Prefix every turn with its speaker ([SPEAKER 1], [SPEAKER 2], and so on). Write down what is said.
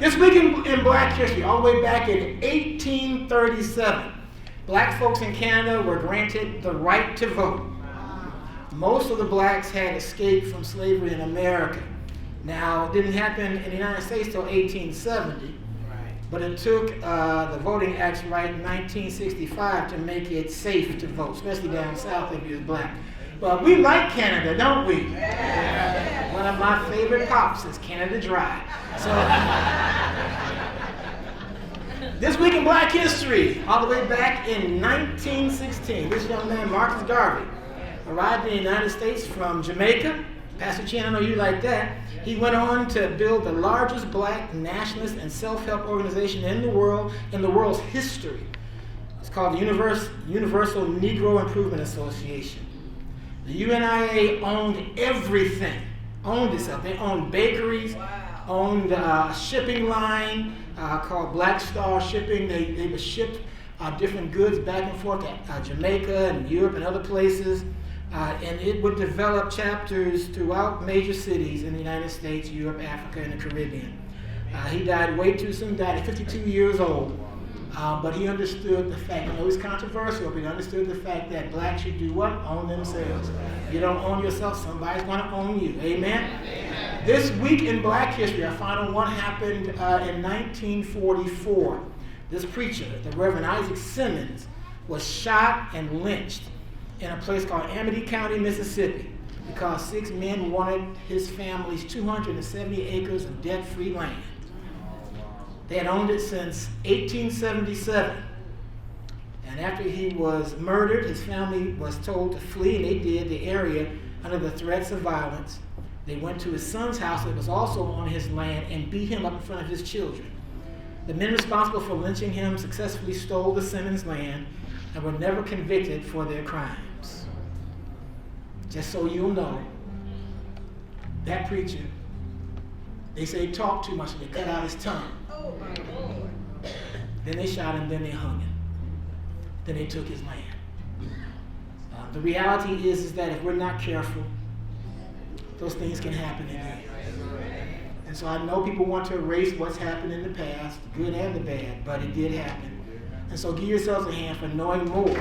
[SPEAKER 1] This week in Black history, all the way back in 1837, black folks in Canada were granted the right to vote. Most of the blacks had escaped from slavery in America. Now, it didn't happen in the United States till 1870, but it took the Voting Acts right in 1965 to make it safe to vote, especially down south if you was black. But we like Canada, don't we? Yeah. One of my favorite pops is Canada Dry. So, this week in Black history, all the way back in 1916, this young man, Marcus Garvey, arrived in the United States from Jamaica. Pastor Chan, I know you like that. He went on to build the largest black nationalist and self-help organization in the world's history. It's called the Universal Negro Improvement Association. The UNIA owned everything, owned itself. They owned bakeries, owned a shipping line called Black Star Shipping. They would ship different goods back and forth to Jamaica and Europe and other places. And it would develop chapters throughout major cities in the United States, Europe, Africa, and the Caribbean. He died way too soon, died at 52 years old. But he understood the fact, I know it's controversial, but he understood the fact that blacks should do what? Own themselves. If you don't own yourself, somebody's going to own you. Amen? Amen? This week in Black history, our final one happened in 1944. This preacher, the Reverend Isaac Simmons, was shot and lynched in a place called Amity County, Mississippi, because 6 men wanted his family's 270 acres of debt-free land. They had owned it since 1877. And after he was murdered, his family was told to flee, and they did the area under the threats of violence. They went to his son's house that was also on his land and beat him up in front of his children. The men responsible for lynching him successfully stole the Simmons land and were never convicted for their crimes. Just so you'll know, that preacher, they say he talked too much and they cut out his tongue. Then they shot him, then they hung him. Then they took his land. The reality is that if we're not careful, those things can happen again. And so I know people want to erase what's happened in the past, the good and the bad, but it did happen. And so give yourselves a hand for knowing more